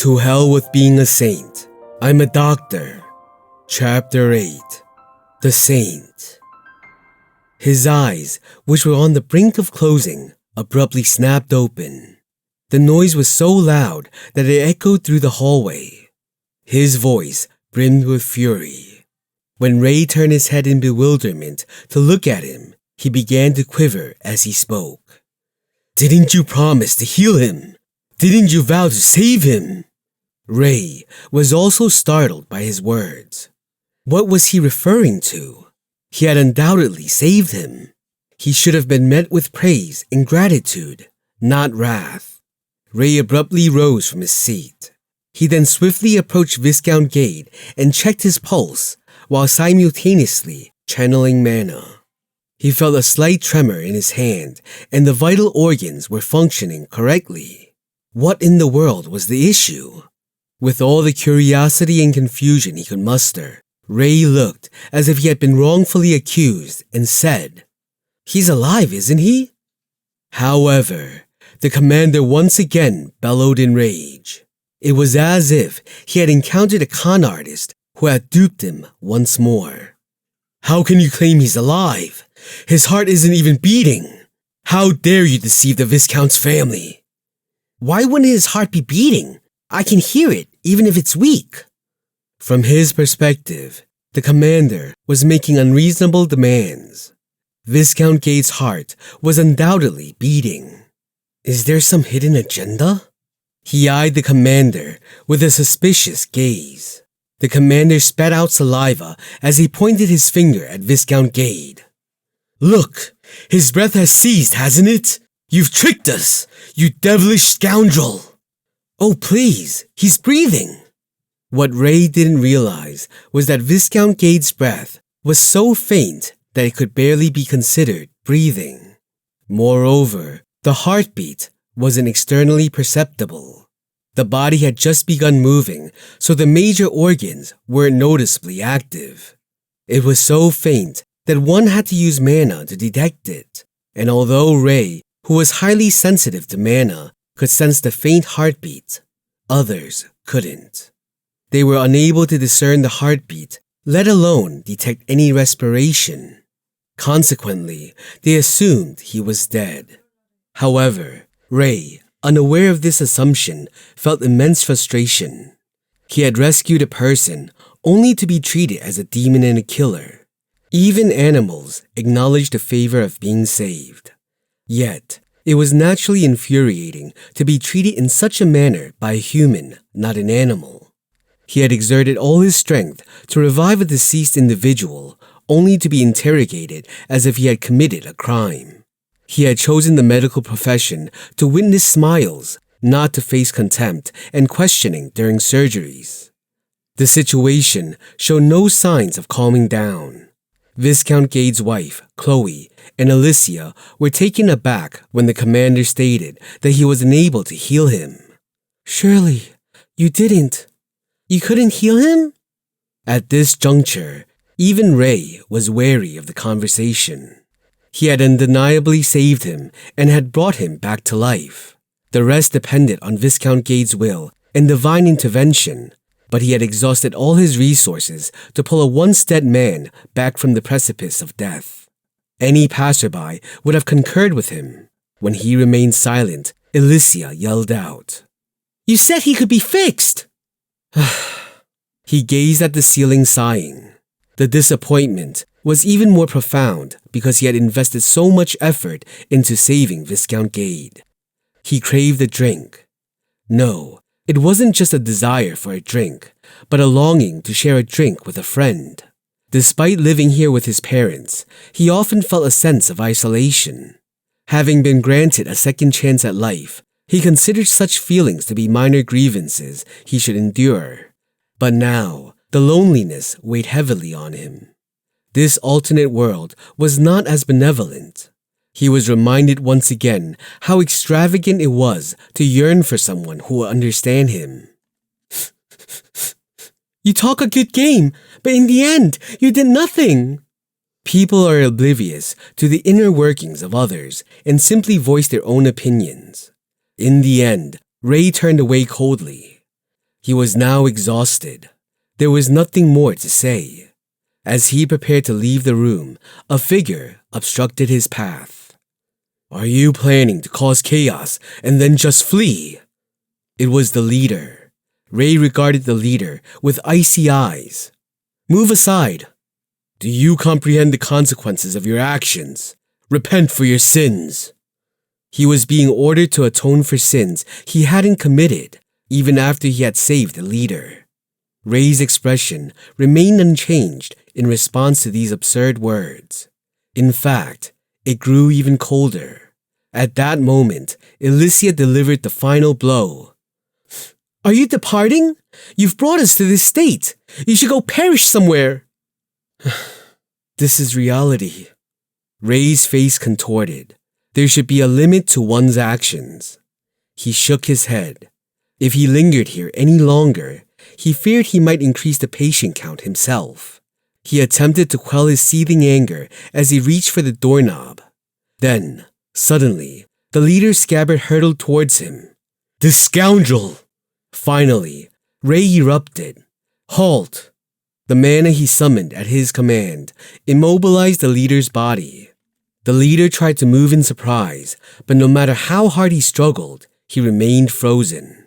To hell with being a saint. I'm a doctor. Chapter 8. The Saint. His eyes, which were on the brink of closing, abruptly snapped open. The noise was so loud that it echoed through the hallway. His voice brimmed with fury. When Ray turned his head in bewilderment to look at him, he began to quiver as he spoke. "Didn't you promise to heal him? Didn't you vow to save him?" Ray was also startled by his words. What was he referring to? He had undoubtedly saved him. He should have been met with praise and gratitude, not wrath. Ray abruptly rose from his seat. He then swiftly approached Viscount Gade and checked his pulse while simultaneously channeling mana. He felt a slight tremor in his hand and the vital organs were functioning correctly. What in the world was the issue? With all the curiosity and confusion he could muster, Ray looked as if he had been wrongfully accused and said, "He's alive, isn't he?" However, the commander once again bellowed in rage. It was as if he had encountered a con artist who had duped him once more. "How can you claim he's alive? His heart isn't even beating. How dare you deceive the Viscount's family?" "Why wouldn't his heart be beating? I can hear it, even if it's weak." From his perspective, the commander was making unreasonable demands. Viscount Gade's heart was undoubtedly beating. Is there some hidden agenda? He eyed the commander with a suspicious gaze. The commander spat out saliva as he pointed his finger at Viscount Gade. "Look, his breath has ceased, hasn't it? You've tricked us, you devilish scoundrel!" "Oh, please, he's breathing." What Ray didn't realize was that Viscount Gade's breath was so faint that it could barely be considered breathing. Moreover, the heartbeat wasn't externally perceptible. The body had just begun moving, so the major organs weren't noticeably active. It was so faint that one had to use mana to detect it, and although Ray, who was highly sensitive to mana, could sense the faint heartbeat, others couldn't. They were unable to discern the heartbeat, let alone detect any respiration. Consequently, they assumed he was dead. However, Ray, unaware of this assumption, felt immense frustration. He had rescued a person only to be treated as a demon and a killer. Even animals acknowledged the favor of being saved. Yet, it was naturally infuriating to be treated in such a manner by a human, not an animal. He had exerted all his strength to revive a deceased individual, only to be interrogated as if he had committed a crime. He had chosen the medical profession to witness smiles, not to face contempt and questioning during surgeries. The situation showed no signs of calming down. Viscount Gade's wife, Chloe, and Alicia were taken aback when the commander stated that he was unable to heal him. "Surely, you didn't. You couldn't heal him?" At this juncture, even Ray was wary of the conversation. He had undeniably saved him and had brought him back to life. The rest depended on Viscount Gade's will and divine intervention, but he had exhausted all his resources to pull a once-dead man back from the precipice of death. Any passerby would have concurred with him. When he remained silent, Alicia yelled out, "You said he could be fixed!" He gazed at the ceiling sighing. The disappointment was even more profound because he had invested so much effort into saving Viscount Gade. He craved a drink. No, it wasn't just a desire for a drink, but a longing to share a drink with a friend. Despite living here with his parents, he often felt a sense of isolation. Having been granted a second chance at life, he considered such feelings to be minor grievances he should endure. But now, the loneliness weighed heavily on him. This alternate world was not as benevolent. He was reminded once again how extravagant it was to yearn for someone who would understand him. "You talk a good game, but in the end, you did nothing." People are oblivious to the inner workings of others and simply voice their own opinions. In the end, Ray turned away coldly. He was now exhausted. There was nothing more to say. As he prepared to leave the room, a figure obstructed his path. "Are you planning to cause chaos and then just flee?" It was the leader. Ray regarded the leader with icy eyes. "Move aside. Do you comprehend the consequences of your actions? Repent for your sins." He was being ordered to atone for sins he hadn't committed, even after he had saved the leader. Ray's expression remained unchanged in response to these absurd words. In fact, it grew even colder. At that moment, Alicia delivered the final blow. "Are you departing? You've brought us to this state. You should go perish somewhere." "This is reality." Ray's face contorted. There should be a limit to one's actions. He shook his head. If he lingered here any longer, he feared he might increase the patient count himself. He attempted to quell his seething anger as he reached for the doorknob. Then, suddenly, the leader's scabbard hurtled towards him. "This scoundrel!" Finally, Ray erupted. "Halt!" The mana he summoned at his command immobilized the leader's body. The leader tried to move in surprise, but no matter how hard he struggled, he remained frozen.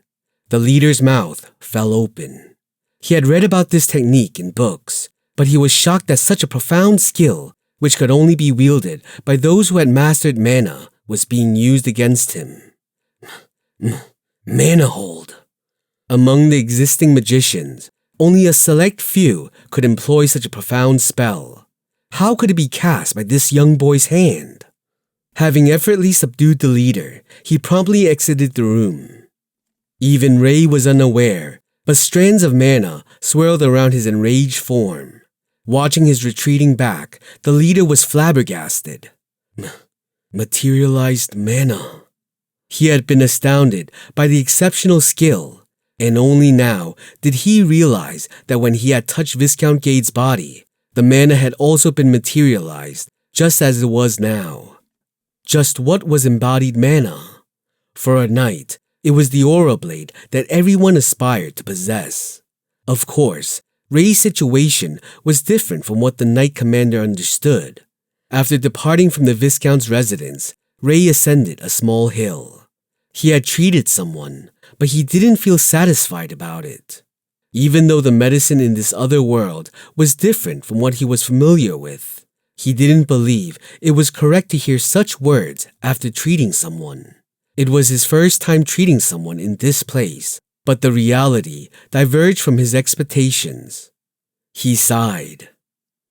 The leader's mouth fell open. He had read about this technique in books, but he was shocked that such a profound skill, which could only be wielded by those who had mastered mana, was being used against him. Mana hold. Among the existing magicians, only a select few could employ such a profound spell. How could it be cast by this young boy's hand? Having effortlessly subdued the leader, he promptly exited the room. Even Ray was unaware, but strands of mana swirled around his enraged form. Watching his retreating back, the leader was flabbergasted. Materialized mana. He had been astounded by the exceptional skill, and only now did he realize that when he had touched Viscount Gade's body, the mana had also been materialized, just as it was now. Just what was embodied mana? For a knight, it was the aura blade that everyone aspired to possess. Of course, Ray's situation was different from what the knight commander understood. After departing from the Viscount's residence, Ray ascended a small hill. He had treated someone, but he didn't feel satisfied about it. Even though the medicine in this other world was different from what he was familiar with, he didn't believe it was correct to hear such words after treating someone. It was his first time treating someone in this place, but the reality diverged from his expectations. He sighed.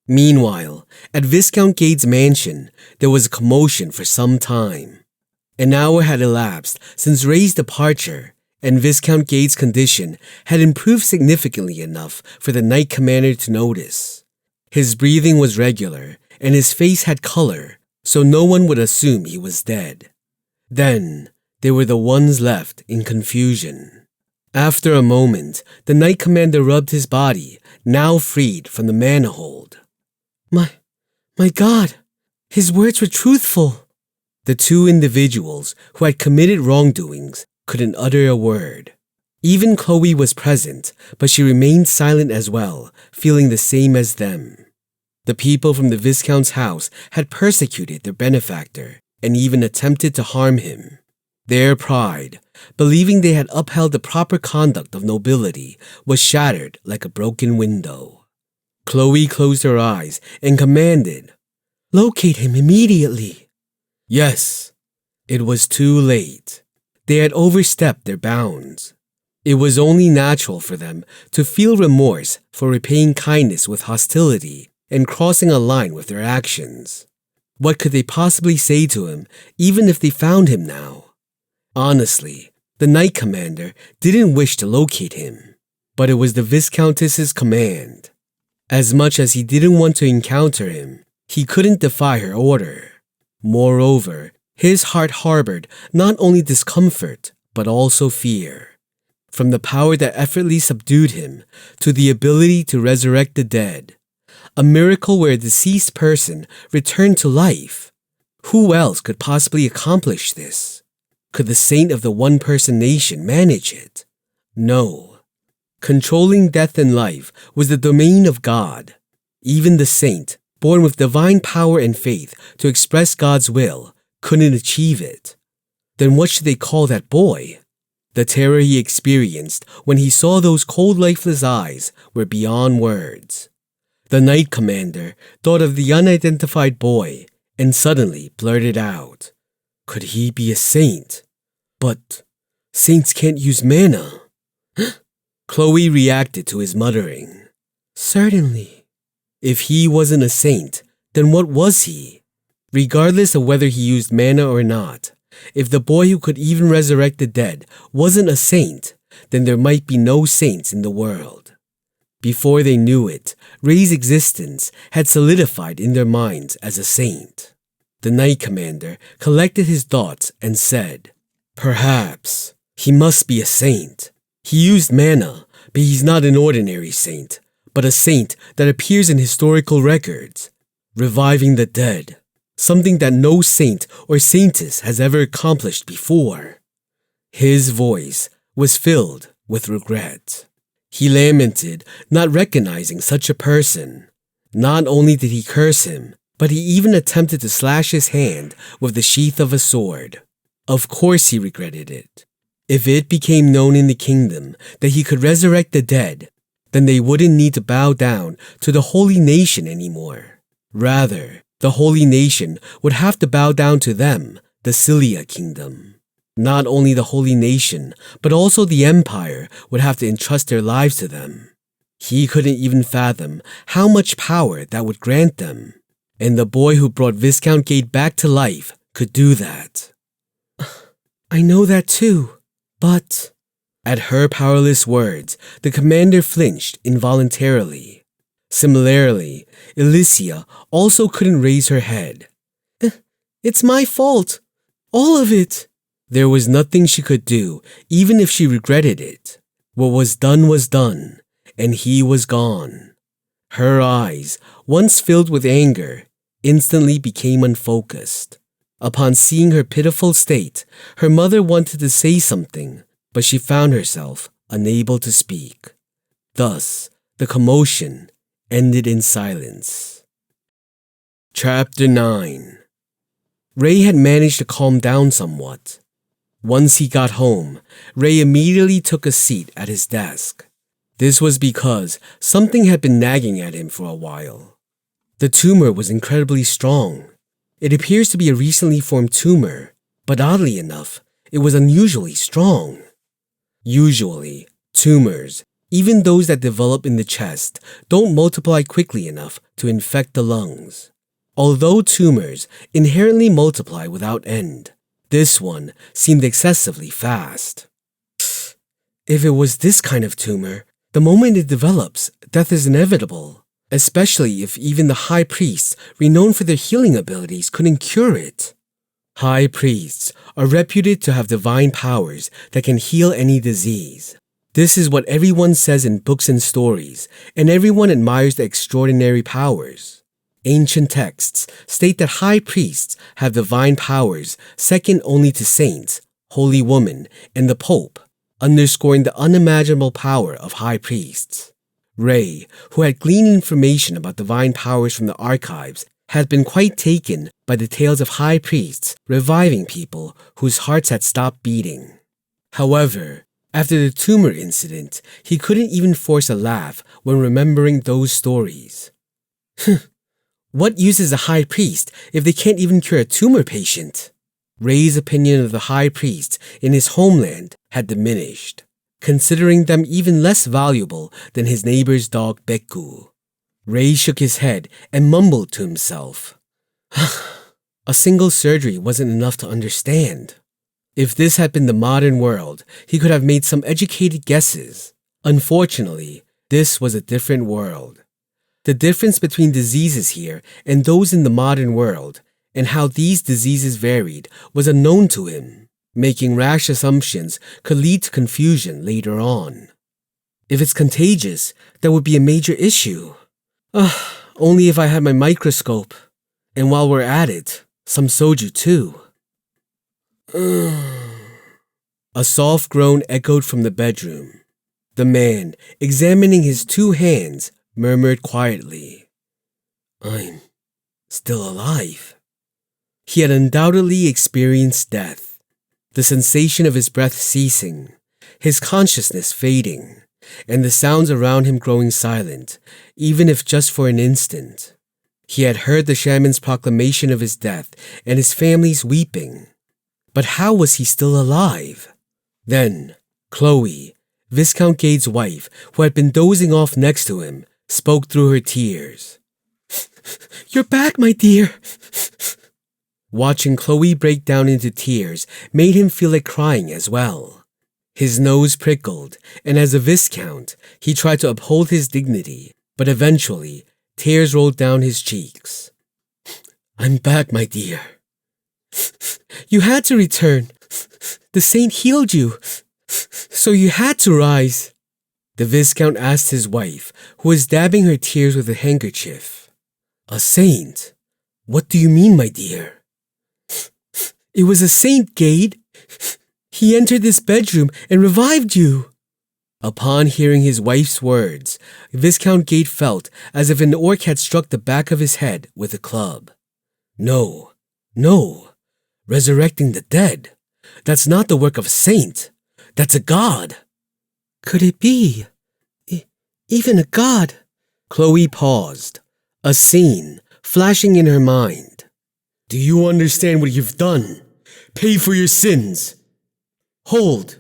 Meanwhile, at Viscount Gade's mansion, there was a commotion for some time. An hour had elapsed since Ray's departure, and Viscount Gade's condition had improved significantly enough for the Knight Commander to notice. His breathing was regular, and his face had color, so no one would assume he was dead. Then, there were the ones left in confusion. After a moment, the Knight Commander rubbed his body, now freed from the mana hold. My God, his words were truthful. The two individuals who had committed wrongdoings couldn't utter a word. Even Chloe was present, but she remained silent as well, feeling the same as them. The people from the Viscount's house had persecuted their benefactor and even attempted to harm him. Their pride, believing they had upheld the proper conduct of nobility, was shattered like a broken window. Chloe closed her eyes and commanded, "Locate him immediately." Yes, it was too late. They had overstepped their bounds. It was only natural for them to feel remorse for repaying kindness with hostility and crossing a line with their actions. What could they possibly say to him, even if they found him now? Honestly, the Knight Commander didn't wish to locate him, but it was the Viscountess's command. As much as he didn't want to encounter him, he couldn't defy her order. Moreover, his heart harbored not only discomfort, but also fear. From the power that effortlessly subdued him to the ability to resurrect the dead, a miracle where a deceased person returned to life. Who else could possibly accomplish this? Could the saint of the one-person nation manage it? No. Controlling death and life was the domain of God. Even the saint, born with divine power and faith to express God's will, couldn't achieve it. Then what should they call that boy? The terror he experienced when he saw those cold, lifeless eyes were beyond words. The Knight Commander thought of the unidentified boy and suddenly blurted out, "Could he be a saint? But saints can't use mana." Chloe reacted to his muttering. "Certainly. If he wasn't a saint, then what was he? Regardless of whether he used mana or not, if the boy who could even resurrect the dead wasn't a saint, then there might be no saints in the world." Before they knew it, Ray's existence had solidified in their minds as a saint. The Knight Commander collected his thoughts and said, "Perhaps he must be a saint. He used mana, but he's not an ordinary saint, but a saint that appears in historical records, reviving the dead, something that no saint or saintess has ever accomplished before." His voice was filled with regret. He lamented not recognizing such a person. Not only did he curse him, but he even attempted to slash his hand with the sheath of a sword. Of course he regretted it. If it became known in the kingdom that he could resurrect the dead, then they wouldn't need to bow down to the holy nation anymore. Rather, the holy nation would have to bow down to them, the Cilia kingdom. Not only the holy nation, but also the empire would have to entrust their lives to them. He couldn't even fathom how much power that would grant them. And the boy who brought Viscount Gate back to life could do that. "I know that too, but..." At her powerless words, the commander flinched involuntarily. Similarly, Alicia also couldn't raise her head. "It's my fault. All of it." There was nothing she could do, even if she regretted it. What was done, and he was gone. Her eyes, once filled with anger, instantly became unfocused. Upon seeing her pitiful state, her mother wanted to say something, but she found herself unable to speak. Thus, the commotion ended in silence. Chapter 9. Ray had managed to calm down somewhat. Once he got home, Ray immediately took a seat at his desk. This was because something had been nagging at him for a while. The tumor was incredibly strong. It appears to be a recently formed tumor, but oddly enough, it was unusually strong. Usually, tumors, even those that develop in the chest, don't multiply quickly enough to infect the lungs. Although tumors inherently multiply without end, this one seemed excessively fast. If it was this kind of tumor, the moment it develops, death is inevitable, especially if even the high priests, renowned for their healing abilities, couldn't cure it. High priests are reputed to have divine powers that can heal any disease. This is what everyone says in books and stories, and everyone admires the extraordinary powers. Ancient texts state that high priests have divine powers second only to saints, holy women, and the Pope, underscoring the unimaginable power of high priests. Ray, who had gleaned information about divine powers from the archives, had been quite taken by the tales of high priests reviving people whose hearts had stopped beating. However, after the tumor incident, he couldn't even force a laugh when remembering those stories. What use is a high priest if they can't even cure a tumor patient? Ray's opinion of the high priests in his homeland had diminished, considering them even less valuable than his neighbor's dog Beku. Ray shook his head and mumbled to himself. A single surgery wasn't enough to understand. If this had been the modern world, he could have made some educated guesses. Unfortunately, this was a different world. The difference between diseases here and those in the modern world, and how these diseases varied, was unknown to him. Making rash assumptions could lead to confusion later on. If it's contagious, that would be a major issue. Only if I had my microscope. And while we're at it, some soju too. A soft groan echoed from the bedroom. The man, examining his two hands, murmured quietly, "I'm still alive." He had undoubtedly experienced death, the sensation of his breath ceasing, his consciousness fading, and the sounds around him growing silent, even if just for an instant. He had heard the shaman's proclamation of his death and his family's weeping. But how was he still alive? Then, Chloe, Viscount Gade's wife, who had been dozing off next to him, spoke through her tears. "You're back, my dear." Watching Chloe break down into tears made him feel like crying as well. His nose prickled, and as a Viscount, he tried to uphold his dignity, but eventually, tears rolled down his cheeks. "I'm back, my dear." "You had to return. The saint healed you, so you had to rise." The Viscount asked his wife, who was dabbing her tears with a handkerchief. "A saint? What do you mean, my dear?" "It was a saint, Gade. He entered this bedroom and revived you." Upon hearing his wife's words, Viscount Gade felt as if an orc had struck the back of his head with a club. No. Resurrecting the dead. That's not the work of a saint. That's a god. Could it be? Even a god? Chloe paused, a scene flashing in her mind. "Do you understand what you've done? Pay for your sins." "Hold."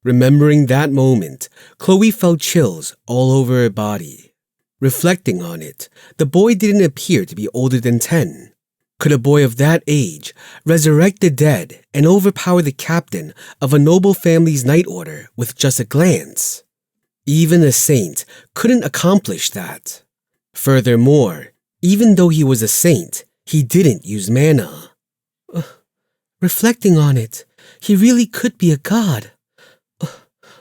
Remembering that moment, Chloe felt chills all over her body. Reflecting on it, the boy didn't appear to be older than 10. Could a boy of that age resurrect the dead and overpower the captain of a noble family's night order with just a glance? Even a saint couldn't accomplish that. Furthermore, even though he was a saint, he didn't use mana. Reflecting on it, he really could be a god.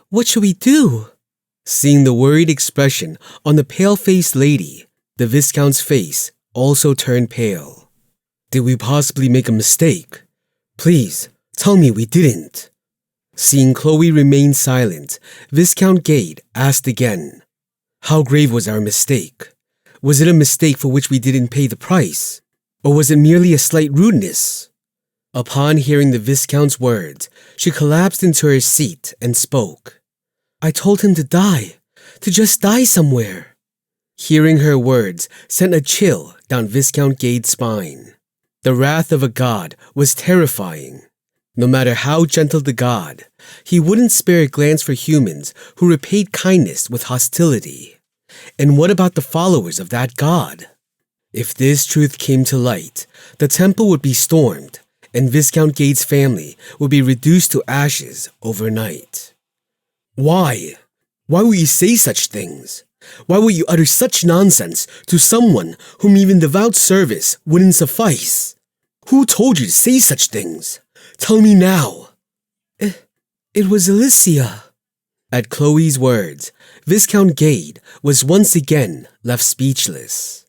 What should we do? Seeing the worried expression on the pale-faced lady, the Viscount's face also turned pale. Did we possibly make a mistake? Please, tell me we didn't. Seeing Chloe remain silent, Viscount Gade asked again. How grave was our mistake? Was it a mistake for which we didn't pay the price? Or was it merely a slight rudeness? Upon hearing the Viscount's words, she collapsed into her seat and spoke. I told him to die, to just die somewhere. Hearing her words sent a chill down Viscount Gade's spine. The wrath of a god was terrifying. No matter how gentle the god, he wouldn't spare a glance for humans who repaid kindness with hostility. And what about the followers of that god? If this truth came to light, the temple would be stormed, and Viscount Gade's family would be reduced to ashes overnight. Why? Why would you say such things? Why would you utter such nonsense to someone whom even devout service wouldn't suffice? Who told you to say such things? Tell me now. It was Alicia. At Chloe's words, Viscount Gade was once again left speechless.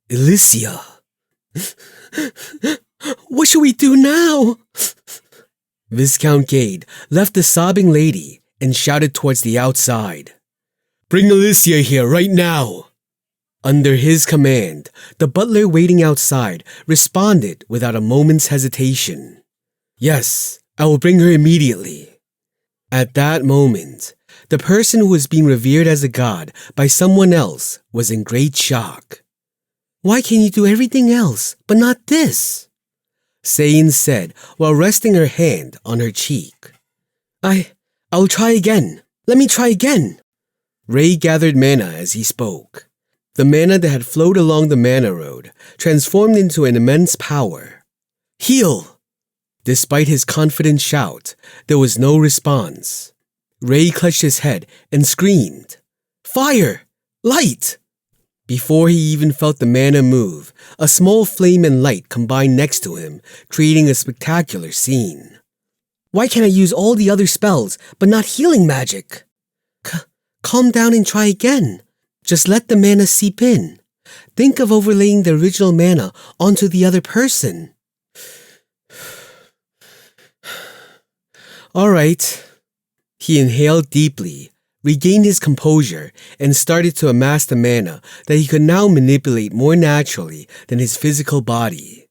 Alicia? What should we do now? Viscount Gade left the sobbing lady and shouted towards the outside. Bring Alicia here right now. Under his command, the butler waiting outside responded without a moment's hesitation. Yes, I will bring her immediately. At that moment, the person who was being revered as a god by someone else was in great shock. Why can you do everything else, but not this? Sayin said while resting her hand on her cheek. I'll try again. Let me try again. Ray gathered mana as he spoke. The mana that had flowed along the mana road transformed into an immense power. Heal! Despite his confident shout, there was no response. Ray clutched his head and screamed, Fire! Light! Before he even felt the mana move, a small flame and light combined next to him, creating a spectacular scene. Why can't I use all the other spells, but not healing magic? Calm down and try again. Just let the mana seep in. Think of overlaying the original mana onto the other person. All right. He inhaled deeply, regained his composure, and started to amass the mana that he could now manipulate more naturally than his physical body.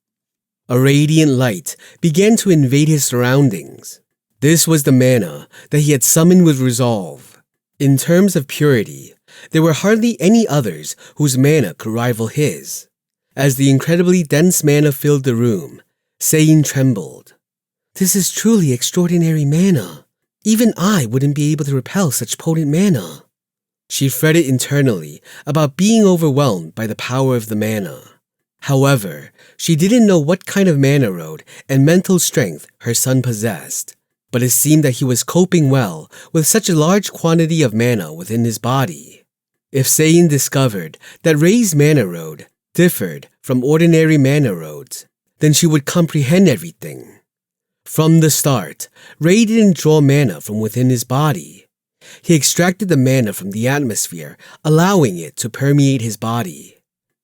A radiant light began to invade his surroundings. This was the mana that he had summoned with resolve. In terms of purity, there were hardly any others whose mana could rival his. As the incredibly dense mana filled the room, Sein trembled. This is truly extraordinary mana. Even I wouldn't be able to repel such potent mana. She fretted internally about being overwhelmed by the power of the mana. However, she didn't know what kind of mana road and mental strength her son possessed, but it seemed that he was coping well with such a large quantity of mana within his body. If Sein discovered that Rei's mana road differed from ordinary mana roads, then she would comprehend everything. From the start, Rei didn't draw mana from within his body. He extracted the mana from the atmosphere, allowing it to permeate his body.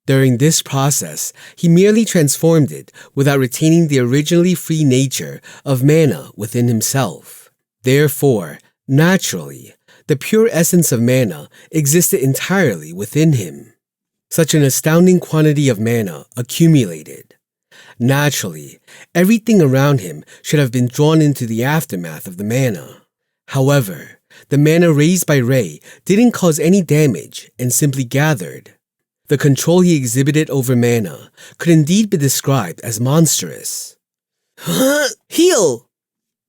During this process, he merely transformed it without retaining the originally free nature of mana within himself. Therefore, naturally, the pure essence of mana existed entirely within him. Such an astounding quantity of mana accumulated. Naturally, everything around him should have been drawn into the aftermath of the mana. However, the mana raised by Rei didn't cause any damage and simply gathered. The control he exhibited over mana could indeed be described as monstrous. Heal!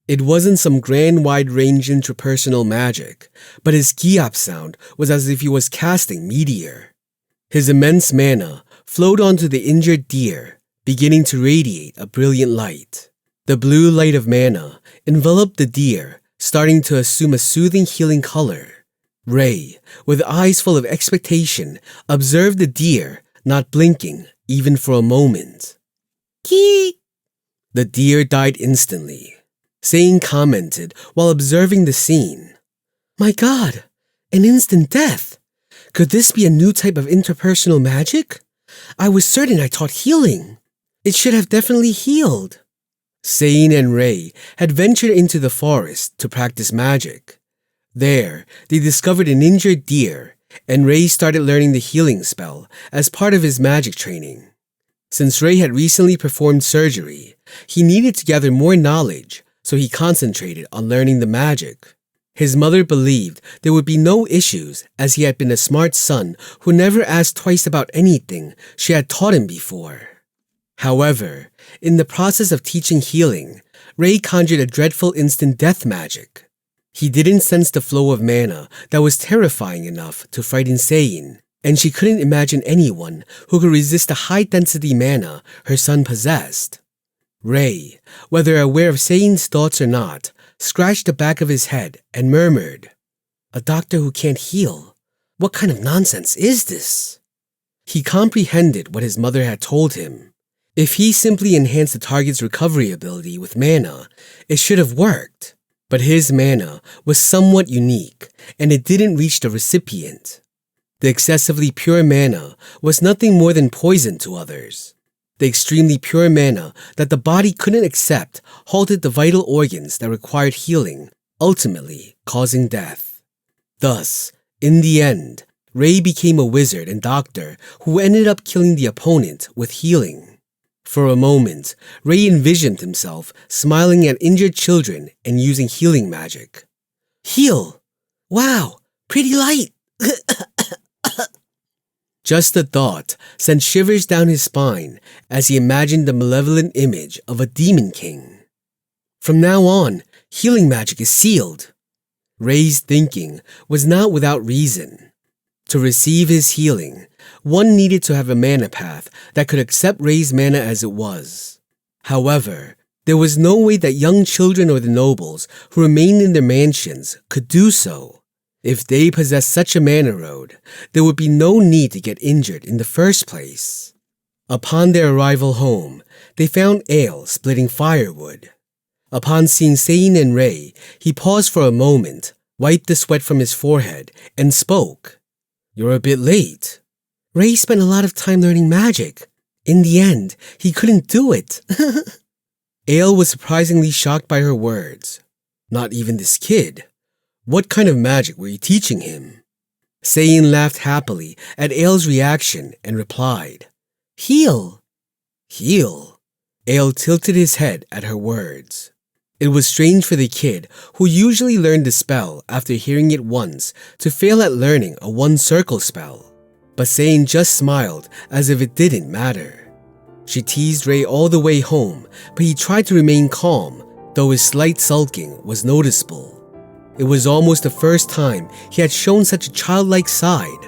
It wasn't some grand wide-range interpersonal magic, but his Giap sound was as if he was casting meteor. His immense mana flowed onto the injured deer, beginning to radiate a brilliant light. The blue light of mana enveloped the deer, starting to assume a soothing healing color. Rei, with eyes full of expectation, observed the deer, not blinking even for a moment. Ki! The deer died instantly. Sein commented while observing the scene. My God, an instant death! Could this be a new type of interpersonal magic? I was certain I taught healing. It should have definitely healed. Sein and Rei had ventured into the forest to practice magic. There, they discovered an injured deer, and Rei started learning the healing spell as part of his magic training. Since Rei had recently performed surgery, he needed to gather more knowledge, so he concentrated on learning the magic. His mother believed there would be no issues as he had been a smart son who never asked twice about anything she had taught him before. However, in the process of teaching healing, Rei conjured a dreadful instant death magic. He didn't sense the flow of mana that was terrifying enough to frighten Sein, and she couldn't imagine anyone who could resist the high-density mana her son possessed. Rei, whether aware of Sein's thoughts or not, scratched the back of his head and murmured, "A doctor who can't heal? What kind of nonsense is this?" He comprehended what his mother had told him. If he simply enhanced the target's recovery ability with mana, it should have worked. But his mana was somewhat unique, and it didn't reach the recipient. The excessively pure mana was nothing more than poison to others. The extremely pure mana that the body couldn't accept halted the vital organs that required healing, ultimately causing death. Thus, in the end, Rei became a wizard and doctor who ended up killing the opponent with healing. For a moment, Rei envisioned himself smiling at injured children and using healing magic. Heal! Wow, pretty light! Just the thought sent shivers down his spine as he imagined the malevolent image of a demon king. From now on, healing magic is sealed. Rei's thinking was not without reason. To receive his healing, one needed to have a mana path that could accept Rei's mana as it was. However, there was no way that young children or the nobles who remained in their mansions could do so. If they possessed such a mana road, there would be no need to get injured in the first place. Upon their arrival home, they found Ale splitting firewood. Upon seeing Sein and Rei, he paused for a moment, wiped the sweat from his forehead, and spoke. You're a bit late. Rei spent a lot of time learning magic. In the end, he couldn't do it. Ale was surprisingly shocked by her words. Not even this kid. What kind of magic were you teaching him? Sayin laughed happily at Ail's reaction and replied, Heal. Heal? Ail tilted his head at her words. It was strange for the kid, who usually learned the spell after hearing it once, to fail at learning a one-circle spell. But Sayin just smiled as if it didn't matter. She teased Ray all the way home, but he tried to remain calm, though his slight sulking was noticeable. It was almost the first time he had shown such a childlike side.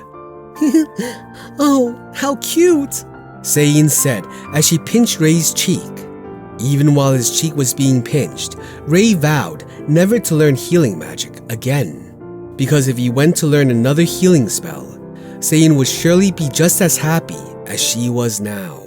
Oh, how cute, Sayin said as she pinched Ray's cheek. Even while his cheek was being pinched, Ray vowed never to learn healing magic again. Because if he went to learn another healing spell, Sayin would surely be just as happy as she was now.